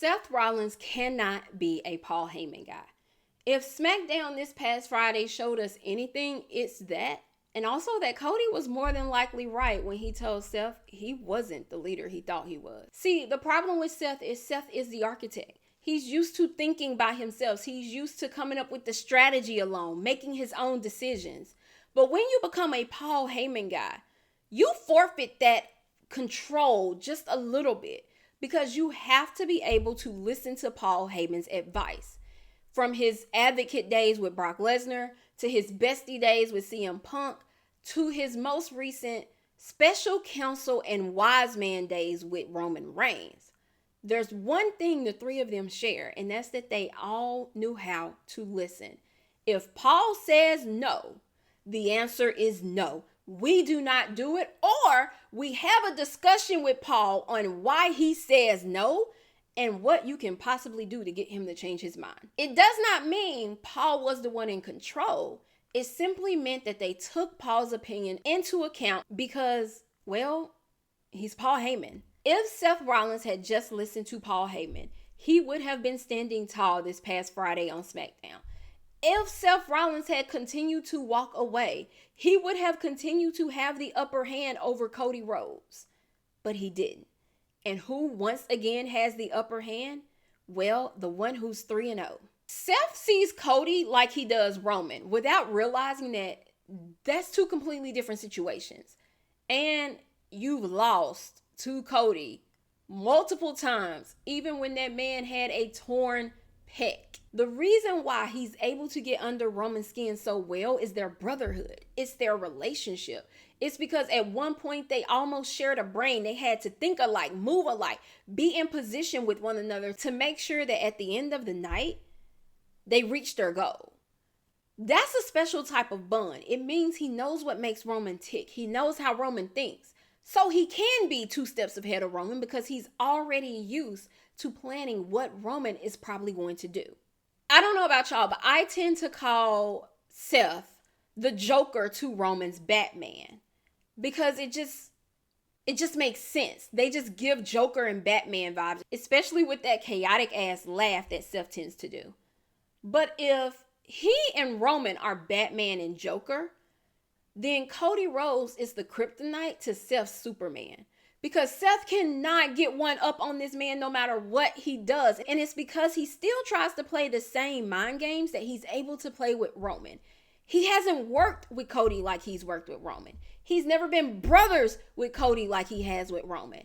Seth Rollins cannot be a Paul Heyman guy. If Smackdown this past Friday showed us anything, it's that. And also that Cody was more than likely right when he told Seth he wasn't the leader he thought he was. See, the problem with Seth is the architect. He's used to thinking by himself. He's used to coming up with the strategy alone, making his own decisions. But when you become a Paul Heyman guy, you forfeit that control just a little bit because you have to be able to listen to Paul Heyman's advice. From his advocate days with Brock Lesnar, to his bestie days with CM Punk, to his most recent special counsel and wise man days with Roman Reigns. There's one thing the three of them share, and that's that they all knew how to listen. If Paul says no, the answer is no. We do not do it, or we have a discussion with Paul on why he says no and what you can possibly do to get him to change his mind. It does not mean Paul was the one in control. It simply meant that they took Paul's opinion into account because, well, he's Paul Heyman. If Seth Rollins had just listened to Paul Heyman, he would have been standing tall this past Friday on Smackdown. If Seth Rollins had continued to walk away, he would have continued to have the upper hand over Cody Rhodes. But he didn't. And who once again has the upper hand? Well, the one who's 3-0. Seth sees Cody like he does Roman without realizing that that's two completely different situations. And you've lost to Cody multiple times, even when that man had a torn pec. The reason why he's able to get under Roman's skin so well is their brotherhood. It's their relationship. It's because at one point they almost shared a brain. They had to think alike, move alike, be in position with one another to make sure that at the end of the night, they reached their goal. That's a special type of bond. It means he knows what makes Roman tick. He knows how Roman thinks. So he can be 2 steps ahead of Roman because he's already used to planning what Roman is probably going to do. I don't know about y'all, but I tend to call Seth the Joker to Roman's Batman because it just makes sense. They just give Joker and Batman vibes, especially with that chaotic ass laugh that Seth tends to do. But if he and Roman are Batman and Joker, then Cody Rhodes is the kryptonite to Seth's Superman. Because Seth cannot get one up on this man no matter what he does. And it's because he still tries to play the same mind games that he's able to play with Roman. He hasn't worked with Cody like he's worked with Roman. He's never been brothers with Cody like he has with Roman.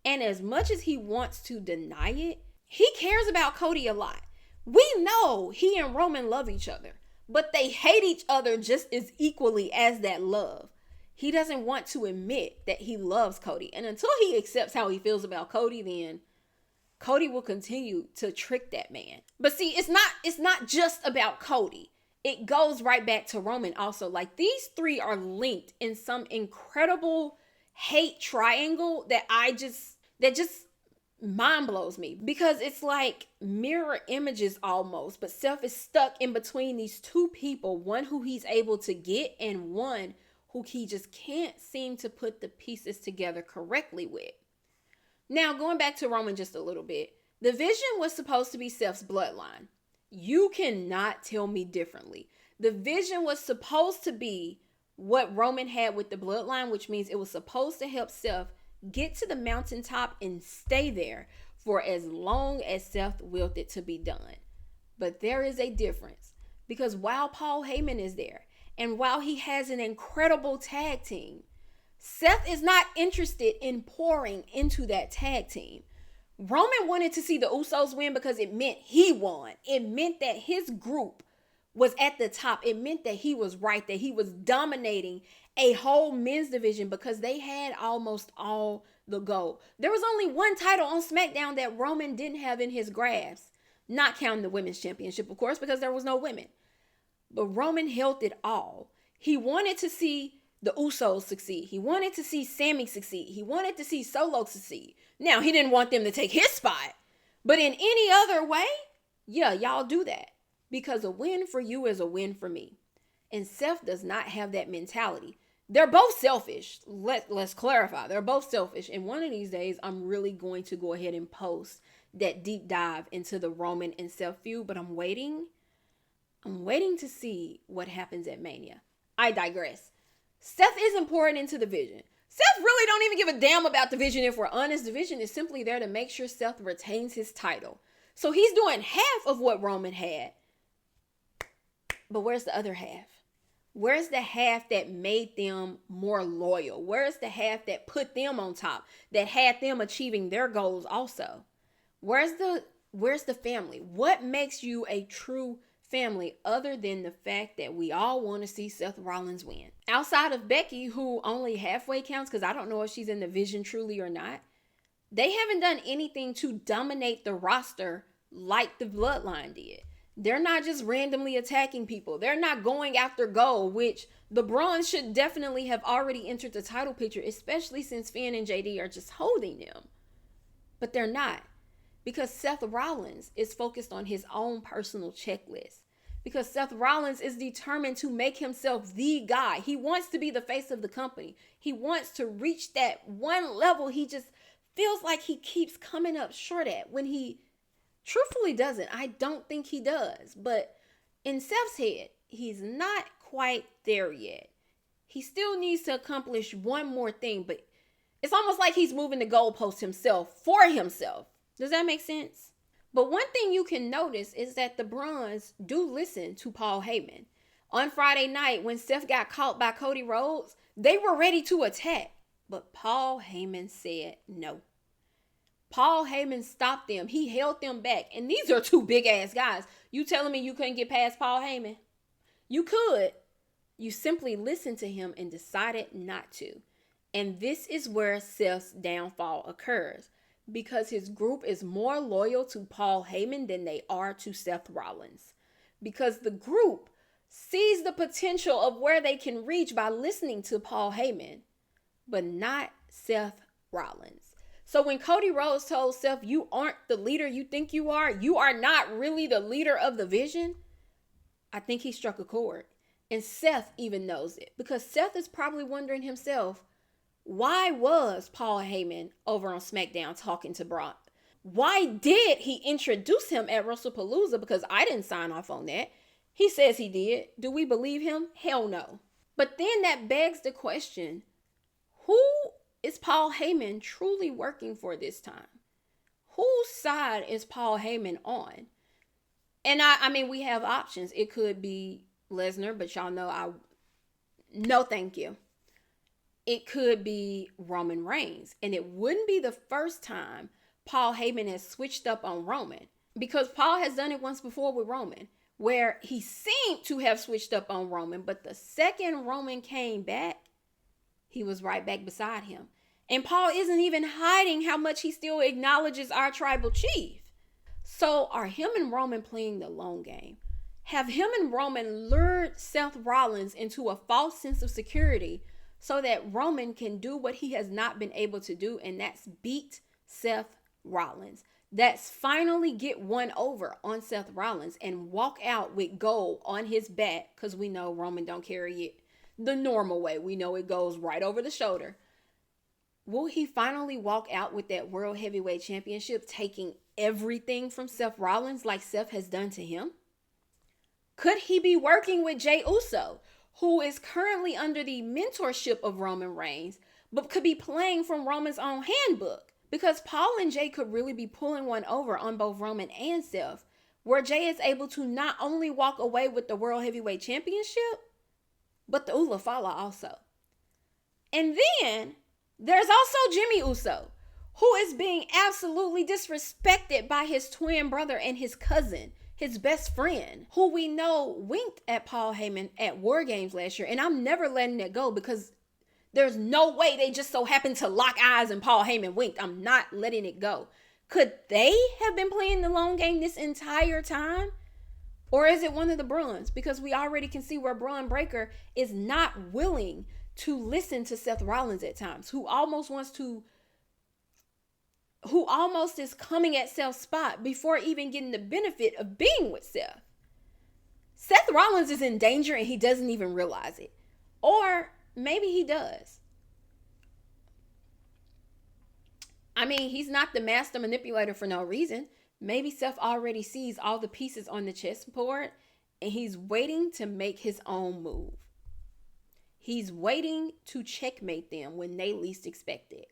And as much as he wants to deny it, he cares about Cody a lot. We know he and Roman love each other, but they hate each other just as equally as that love. He doesn't want to admit that he loves Cody. And until he accepts how he feels about Cody, then Cody will continue to trick that man. But see, it's not just about Cody. It goes right back to Roman also. Like, these three are linked in some incredible hate triangle that just mind blows me. Because it's like mirror images almost. But Seth is stuck in between these two people. One who he's able to get and one who he just can't seem to put the pieces together correctly with. Now, going back to Roman just a little bit, the vision was supposed to be Seth's bloodline. You cannot tell me differently. The vision was supposed to be what Roman had with the bloodline, which means it was supposed to help Seth get to the mountaintop and stay there for as long as Seth willed it to be done. But there is a difference, because while Paul Heyman is there, and while he has an incredible tag team, Seth is not interested in pouring into that tag team. Roman wanted to see the Usos win because it meant he won. It meant that his group was at the top. It meant that he was right, that he was dominating a whole men's division because they had almost all the gold. There was only one title on SmackDown that Roman didn't have in his grasp, not counting the women's championship, of course, because there was no women. But Roman held it all. He wanted to see the Usos succeed. He wanted to see Sami succeed. He wanted to see Solo succeed. Now, he didn't want them to take his spot. But in any other way, yeah, y'all do that. Because a win for you is a win for me. And Seth does not have that mentality. They're both selfish. Let's clarify. They're both selfish. And one of these days, I'm really going to go ahead and post that deep dive into the Roman and Seth feud, but I'm waiting to see what happens at Mania. I digress. Seth isn't pouring into the vision. Seth really don't even give a damn about the vision. If we're honest, the vision is simply there to make sure Seth retains his title. So he's doing half of what Roman had. But where's the other half? Where's the half that made them more loyal? Where's the half that put them on top, that had them achieving their goals also? Where's the family? What makes you a true family other than the fact that we all want to see Seth Rollins win? Outside of Becky, who only halfway counts, because I don't know if she's in the vision truly or not, they haven't done anything to dominate the roster like the Bloodline did. They're not just randomly attacking people. They're not going after gold, which the Brawns should definitely have already entered the title picture, especially since Finn and JD are just holding them. But they're not, because Seth Rollins is focused on his own personal checklist. Because Seth Rollins is determined to make himself the guy. He wants to be the face of the company. He wants to reach that one level he just feels like he keeps coming up short at when he truthfully doesn't. I don't think he does. But in Seth's head, he's not quite there yet. He still needs to accomplish one more thing, but it's almost like he's moving the goalpost himself for himself. Does that make sense? But one thing you can notice is that the Brawns do listen to Paul Heyman. On Friday night, when Seth got caught by Cody Rhodes, they were ready to attack. But Paul Heyman said no. Paul Heyman stopped them. He held them back. And these are two big ass guys. You telling me you couldn't get past Paul Heyman? You could. You simply listened to him and decided not to. And this is where Seth's downfall occurs, because his group is more loyal to Paul Heyman than they are to Seth Rollins. Because the group sees the potential of where they can reach by listening to Paul Heyman, but not Seth Rollins. So when Cody Rhodes told Seth, you aren't the leader you think you are not really the leader of the vision, I think he struck a chord. And Seth even knows it, because Seth is probably wondering himself, why was Paul Heyman over on Smackdown talking to Brock? Why did he introduce him at WrestlePalooza? Because I didn't sign off on that. He says he did. Do we believe him? Hell no. But then that begs the question, who is Paul Heyman truly working for this time? Whose side is Paul Heyman on? And I mean, we have options. It could be Lesnar, but y'all know no thank you. It could be Roman Reigns. And it wouldn't be the first time Paul Heyman has switched up on Roman, because Paul has done it once before with Roman, where he seemed to have switched up on Roman, but the second Roman came back, he was right back beside him. And Paul isn't even hiding how much he still acknowledges our tribal chief. So are him and Roman playing the long game? Have him and Roman lured Seth Rollins into a false sense of security so that Roman can do what he has not been able to do, and that's beat Seth Rollins? That's finally get one over on Seth Rollins and walk out with gold on his back, because we know Roman don't carry it the normal way. We know it goes right over the shoulder. Will he finally walk out with that World Heavyweight Championship, taking everything from Seth Rollins like Seth has done to him? Could he be working with Jey Uso, who is currently under the mentorship of Roman Reigns, but could be playing from Roman's own handbook? Because Paul and Jey could really be pulling one over on both Roman and Seth, where Jey is able to not only walk away with the World Heavyweight Championship, but the Ula Fala also. And then there's also Jimmy Uso, who is being absolutely disrespected by his twin brother and his cousin, his best friend, who we know winked at Paul Heyman at War Games last year. And I'm never letting it go, because there's no way they just so happened to lock eyes and Paul Heyman winked. I'm not letting it go. Could they have been playing the long game this entire time? Or is it one of the Brawns? Because we already can see where Braun Breaker is not willing to listen to Seth Rollins at times, who almost is coming at Seth's spot before even getting the benefit of being with Seth. Seth Rollins is in danger and he doesn't even realize it. Or maybe he does. I mean, he's not the master manipulator for no reason. Maybe Seth already sees all the pieces on the chessboard and he's waiting to make his own move. He's waiting to checkmate them when they least expect it.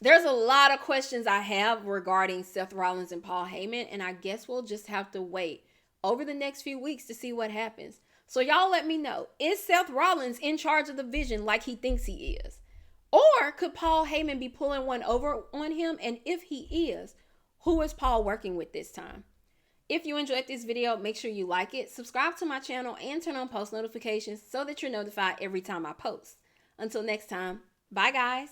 There's a lot of questions I have regarding Seth Rollins and Paul Heyman, and I guess we'll just have to wait over the next few weeks to see what happens. So y'all let me know, is Seth Rollins in charge of the vision like he thinks he is? Or could Paul Heyman be pulling one over on him? And if he is, who is Paul working with this time? If you enjoyed this video, make sure you like it, subscribe to my channel, and turn on post notifications so that you're notified every time I post. Until next time, bye guys.